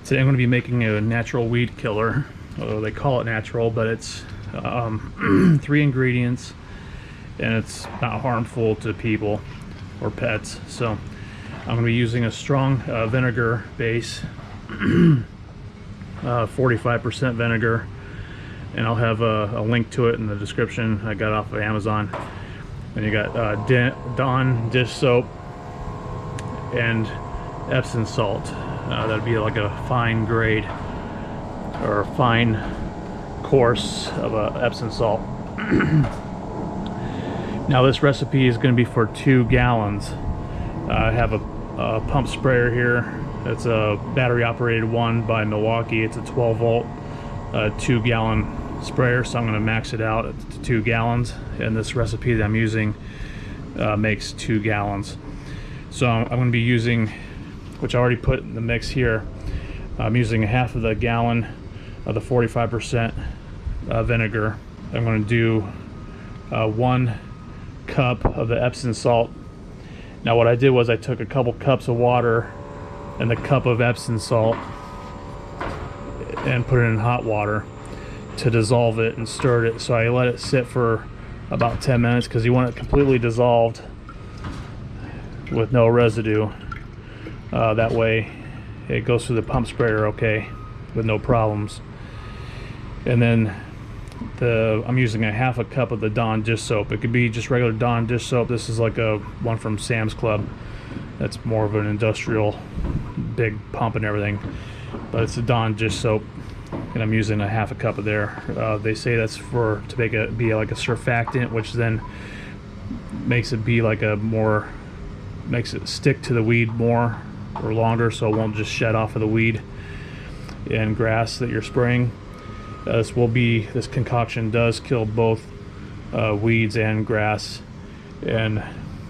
Today I'm going to be making a natural weed killer. Although they call it natural, but it's 3 ingredients, and it's not harmful to people or pets. So I'm going to be using a strong vinegar base, 45% vinegar, and I'll have a link to it in the description. I got it off of Amazon. And you got Dawn dish soap and Epson salt. That'd be like a fine grade or a fine course of Epsom salt. Now this recipe is going to be for 2 gallons. I have a pump sprayer here. It's a battery operated one by Milwaukee. It's a 12 volt 2 gallon sprayer, so I'm going to max it out to 2 gallons, and this recipe that I'm using makes 2 gallons. So I'm going to be using, which I already put in the mix here, I'm using a half of the gallon of the 45% vinegar. I'm going to do 1 cup of the Epsom salt. Now what I did was I took a couple cups of water and the cup of Epsom salt and put it in hot water to dissolve it and stirred it. So I let it sit for about 10 minutes because you want it completely dissolved with no residue. That way it goes through the pump sprayer okay with no problems. And then I'm using a half a cup of the Dawn dish soap. It could be just regular Dawn dish soap. This is like a one from Sam's Club. That's more of an industrial big pump and everything, but it's a Dawn dish soap, and I'm using a half a cup of there. They say that's to make it be like a surfactant, which then makes it be like makes it stick to the weed more or longer, so it won't just shed off of the weed and grass that you're spraying. This concoction does kill both weeds and grass, and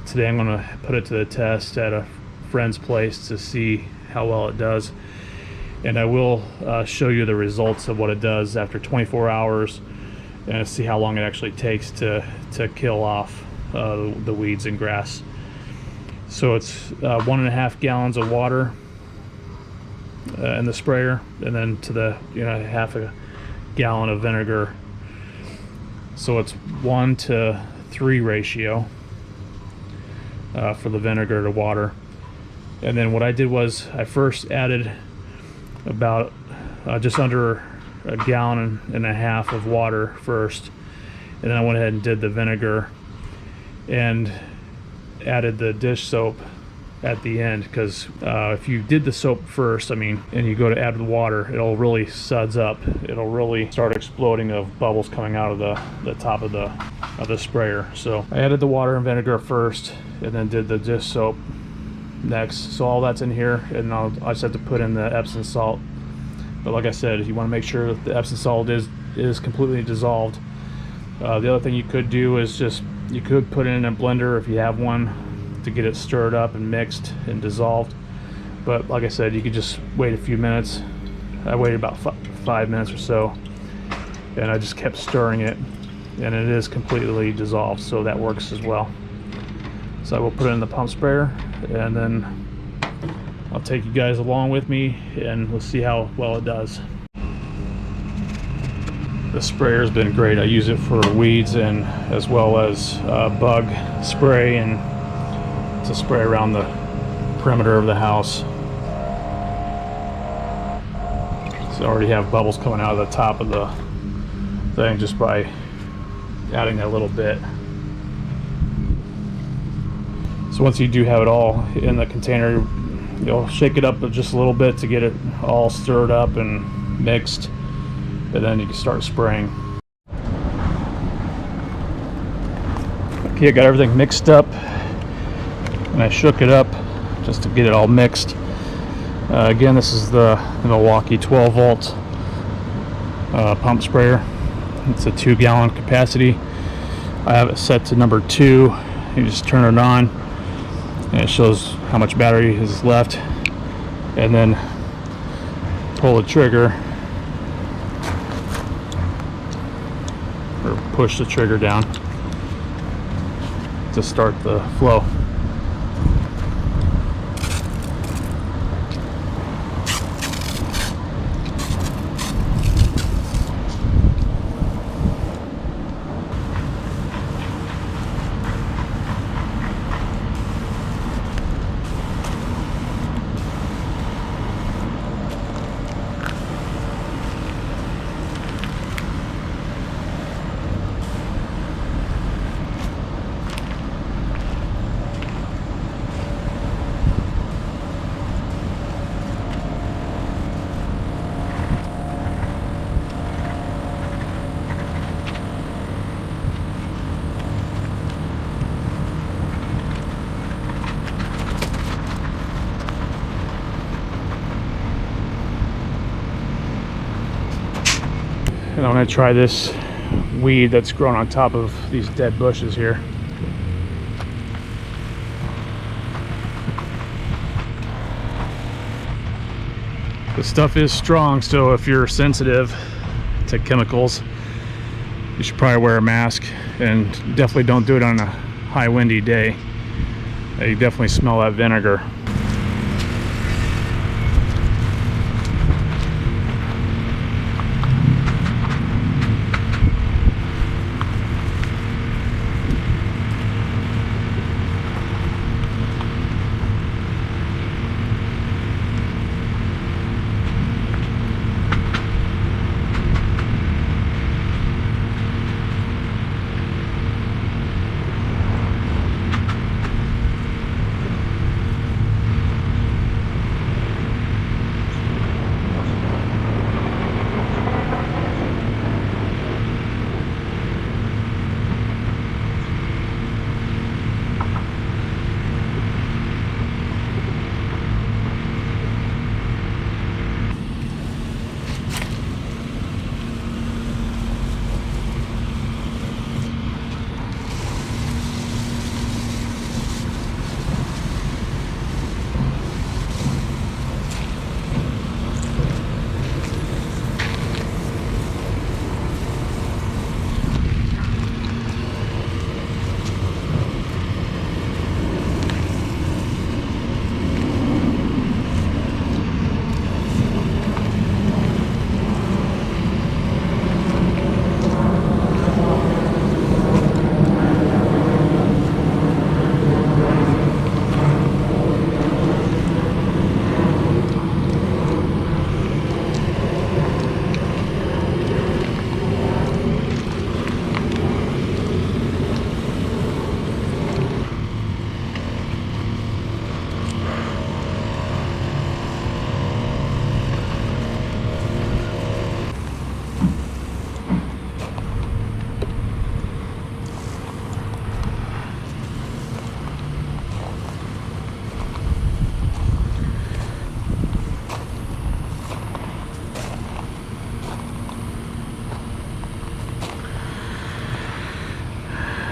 today I'm going to put it to the test at a friend's place to see how well it does, and I will show you the results of what it does after 24 hours and see how long it actually takes to kill off the weeds and grass. So it's 1.5 gallons of water in the sprayer, and then to the half a gallon of vinegar. So it's 1:3 ratio for the vinegar to water. And then what I did was I first added about just under 1.5 gallons of water first, and then I went ahead and did the vinegar and added the dish soap at the end, because if you did the soap first, and you go to add the water, it'll really suds up. It'll really start exploding of bubbles coming out of the top of the sprayer. So I added the water and vinegar first, and then did the dish soap next. So all that's in here, and I just have to put in the Epsom salt. But like I said, you want to make sure that the Epsom salt is completely dissolved. The other thing you could do is you could put it in a blender if you have one, to get it stirred up and mixed and dissolved. But like I said, you could just wait a few minutes. I waited about 5 minutes or so, and I just kept stirring it, and it is completely dissolved, so that works as well. So I will put it in the pump sprayer, and then I'll take you guys along with me, and we'll see how well it does. The sprayer has been great. I use it for weeds and as well as bug spray, and to spray around the perimeter of the house. So I already have bubbles coming out of the top of the thing just by adding that little bit. So once you do have it all in the container, you'll shake it up just a little bit to get it all stirred up and mixed, and then you can start spraying. Okay, I got everything mixed up, and I shook it up just to get it all mixed. Again, this is the Milwaukee 12 volt pump sprayer. It's a 2 gallon capacity. I have it set to number 2. You just turn it on, and it shows how much battery is left, and then pull the trigger, or push the trigger down to start the flow. And I'm going to try this weed that's grown on top of these dead bushes here. The stuff is strong, so if you're sensitive to chemicals, you should probably wear a mask, and definitely don't do it on a high windy day. You definitely smell that vinegar.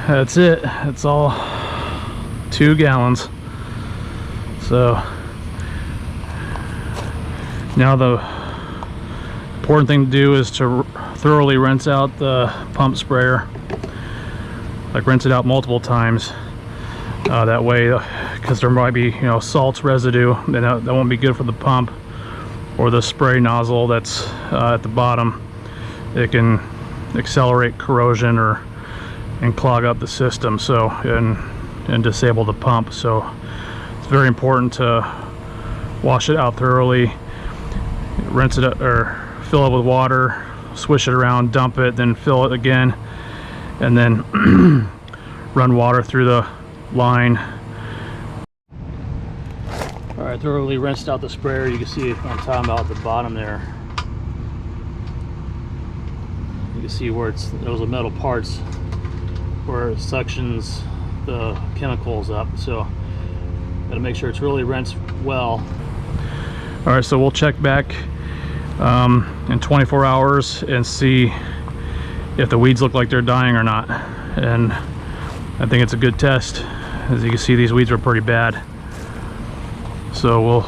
That's it. It's all 2 gallons. So now the important thing to do is to thoroughly rinse out the pump sprayer. Like rinse it out multiple times. That way, because there might be, salt residue, then that won't be good for the pump or the spray nozzle that's at the bottom. It can accelerate corrosion and clog up the system, so and disable the pump. So it's very important to wash it out thoroughly, rinse it up, or fill it with water, swish it around, dump it, then fill it again, and then run water through the line. All right, thoroughly rinsed out the sprayer. You can see what I'm talking about at the bottom there. You can see where those are metal parts where it suctions the chemicals up. So gotta make sure it's really rinsed well. All right, so we'll check back in 24 hours and see if the weeds look like they're dying or not. And I think it's a good test. As you can see, these weeds are pretty bad. So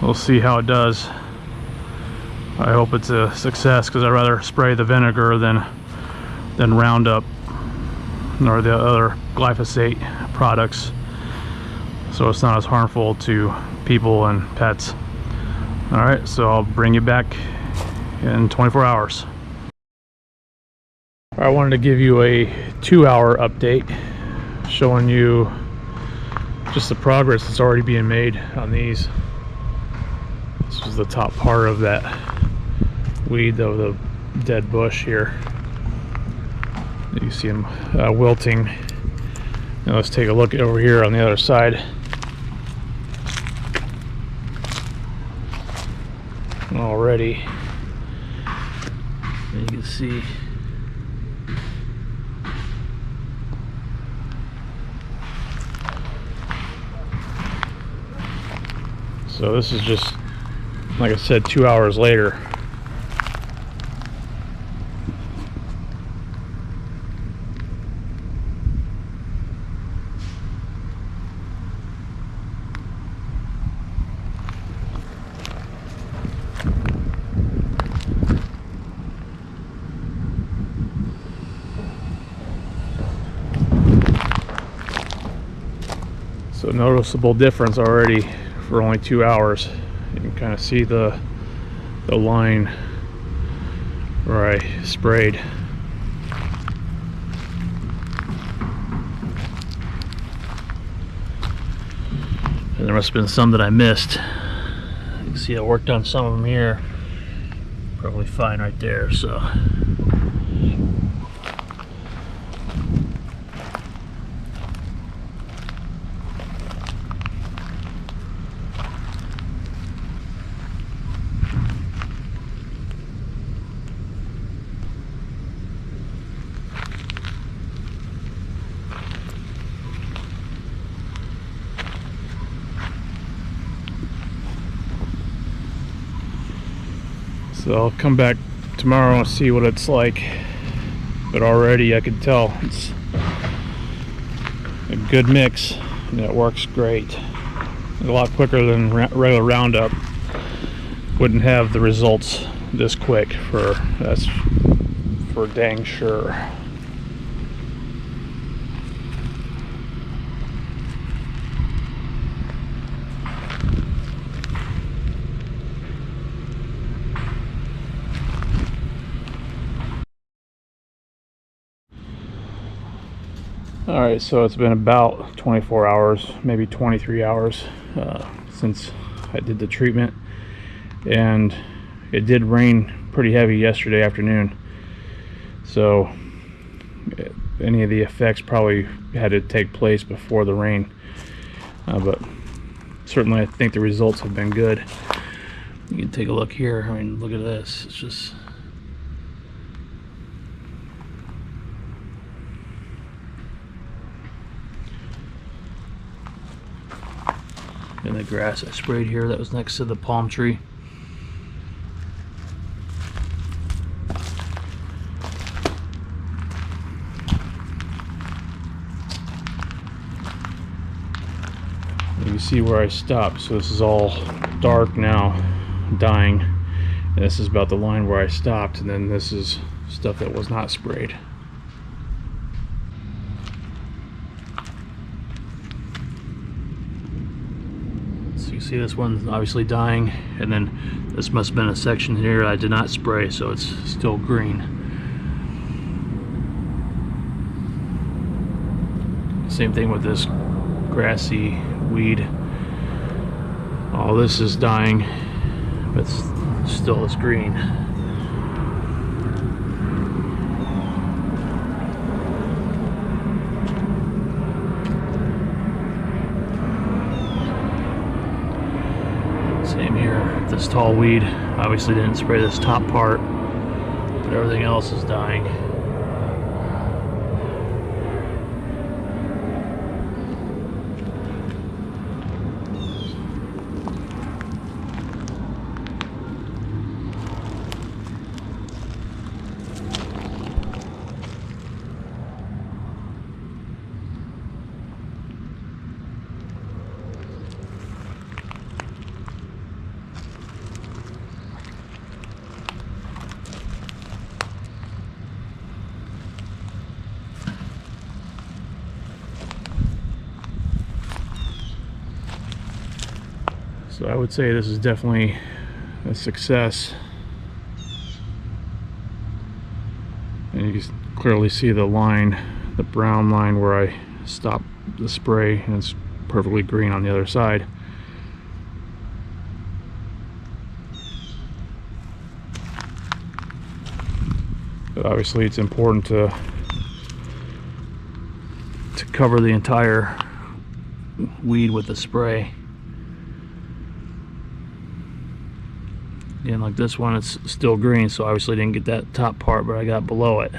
we'll see how it does. I hope it's a success, because I'd rather spray the vinegar than Roundup or the other glyphosate products, so it's not as harmful to people and pets. All right, so I'll bring you back in 24 hours. I wanted to give you a 2-hour update showing you just the progress that's already being made on these. This is the top part of that weed of the dead bush here. You see them wilting. Now let's take a look over here on the other side. Already, you can see so this is just, like I said, 2 hours later. So noticeable difference already for only 2 hours. You can kind of see the line where I sprayed. And there must have been some that I missed. You can see I worked on some of them here. Probably fine right there, so. So I'll come back tomorrow and see what it's like. But already I can tell it's a good mix and it works great. A lot quicker than regular Roundup. Wouldn't have the results this quick, that's for dang sure. Alright, so it's been about 24 hours, maybe 23 hours since I did the treatment, and it did rain pretty heavy yesterday afternoon, so any of the effects probably had to take place before the rain, but certainly I think the results have been good. You can take a look here. I mean, look at this. It's just and the grass I sprayed here that was next to the palm tree. You see where I stopped, so this is all dark now, dying, and this is about the line where I stopped, and then this is stuff that was not sprayed. You see this one's obviously dying, and then this must have been a section here I did not spray, so it's still green. Same thing with this grassy weed. All this is dying, but still is green. Same here, this tall weed. Obviously didn't spray this top part, but everything else is dying. So I would say this is definitely a success. And you can clearly see the line, the brown line where I stopped the spray, and it's perfectly green on the other side. But obviously it's important to cover the entire weed with the spray. Again, like this one, it's still green, so obviously didn't get that top part, but I got below it.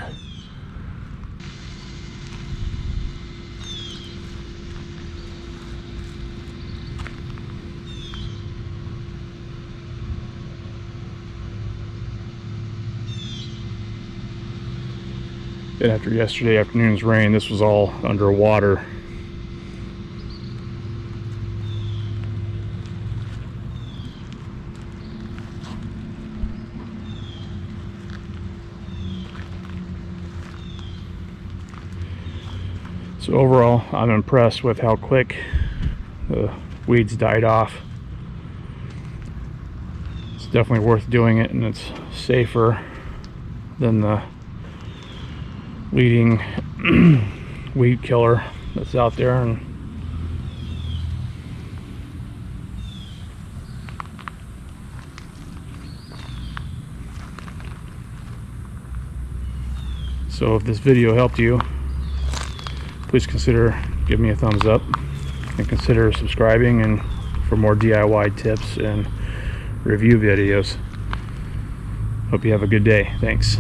And after yesterday afternoon's rain, this was all underwater. So overall, I'm impressed with how quick the weeds died off. It's definitely worth doing it, and it's safer than the leading weed killer that's out there. And so if this video helped you, please consider giving me a thumbs up and consider subscribing, and for more DIY tips and review videos. Hope you have a good day. Thanks.